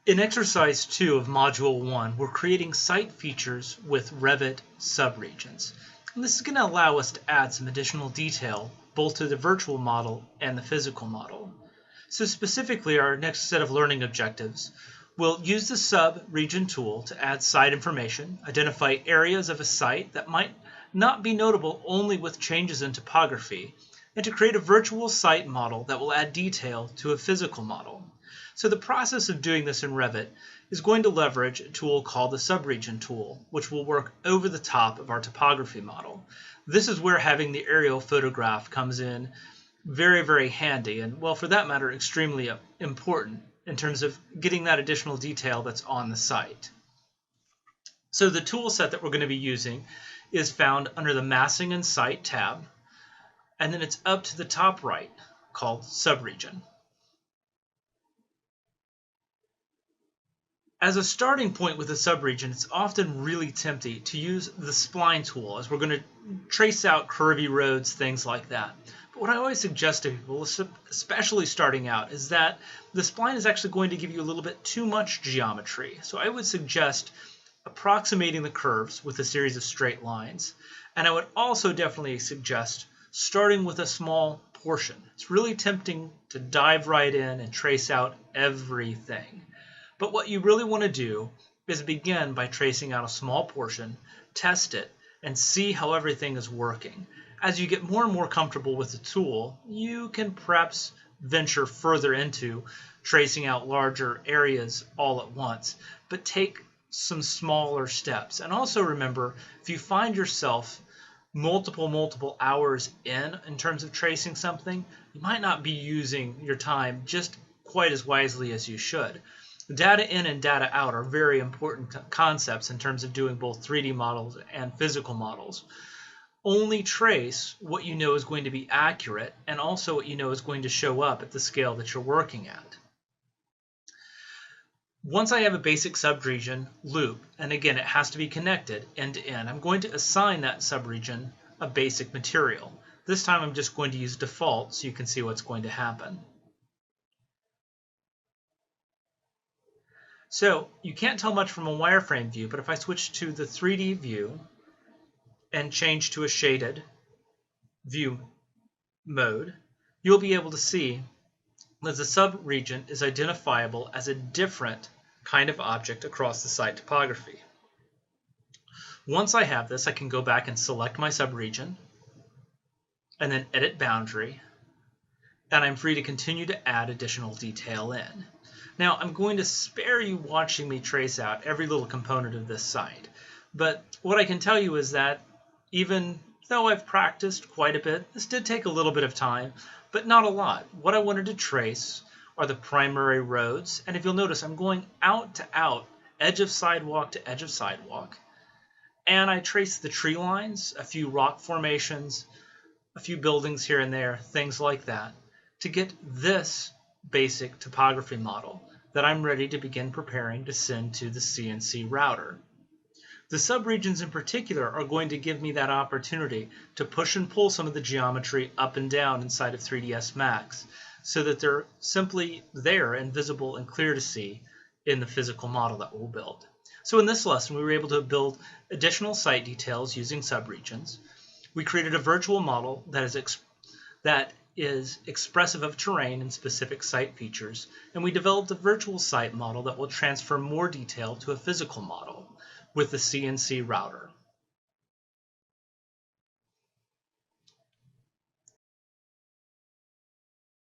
In exercise 2 of module 1, we're creating site features with Revit subregions. And this is going to allow us to add some additional detail both to the virtual model and the physical model. So specifically, our next set of learning objectives, we'll use the subregion tool to add site information, identify areas of a site that might not be notable only with changes in topography, and to create a virtual site model that will add detail to a physical model. So the process of doing this in Revit is going to leverage a tool called the subregion tool, which will work over the top of our topography model. This is where having the aerial photograph comes in very, very handy, and well, for that matter, extremely important in terms of getting that additional detail that's on the site. So the tool set that we're going to be using is found under the Massing and Site tab, and then it's up to the top right called subregion. As a starting point with a subregion, it's often really tempting to use the spline tool as we're going to trace out curvy roads, things like that. But what I always suggest to people, especially starting out, is that the spline is actually going to give you a little bit too much geometry. So I would suggest approximating the curves with a series of straight lines. And I would also definitely suggest starting with a small portion. It's really tempting to dive right in and trace out everything. But what you really want to do is begin by tracing out a small portion, test it, and see how everything is working. As you get more and more comfortable with the tool, you can perhaps venture further into tracing out larger areas all at once, but take some smaller steps. And also remember, if you find yourself multiple hours in terms of tracing something, you might not be using your time just quite as wisely as you should. Data in and data out are very important concepts in terms of doing both 3D models and physical models. Only trace what you know is going to be accurate and also what you know is going to show up at the scale that you're working at. Once I have a basic subregion loop, and again it has to be connected end to end, I'm going to assign that subregion a basic material. This time I'm just going to use default so you can see what's going to happen. So you can't tell much from a wireframe view, but if I switch to the 3D view and change to a shaded view mode, you'll be able to see that the subregion is identifiable as a different kind of object across the site topography. Once I have this, I can go back and select my subregion and then edit boundary, and I'm free to continue to add additional detail in. Now, I'm going to spare you watching me trace out every little component of this site, but what I can tell you is that even though I've practiced quite a bit, this did take a little bit of time, but not a lot. What I wanted to trace are the primary roads, and if you'll notice, I'm going out to out, edge of sidewalk to edge of sidewalk, and I trace the tree lines, a few rock formations, a few buildings here and there, things like that, to get this basic topography model that I'm ready to begin preparing to send to the CNC router. The subregions in particular are going to give me that opportunity to push and pull some of the geometry up and down inside of 3ds Max so that they're simply there and visible and clear to see in the physical model that we'll build. So in this lesson, we were able to build additional site details using subregions. We created a virtual model that is expressive of terrain and specific site features, and we developed a virtual site model that will transfer more detail to a physical model with the CNC router.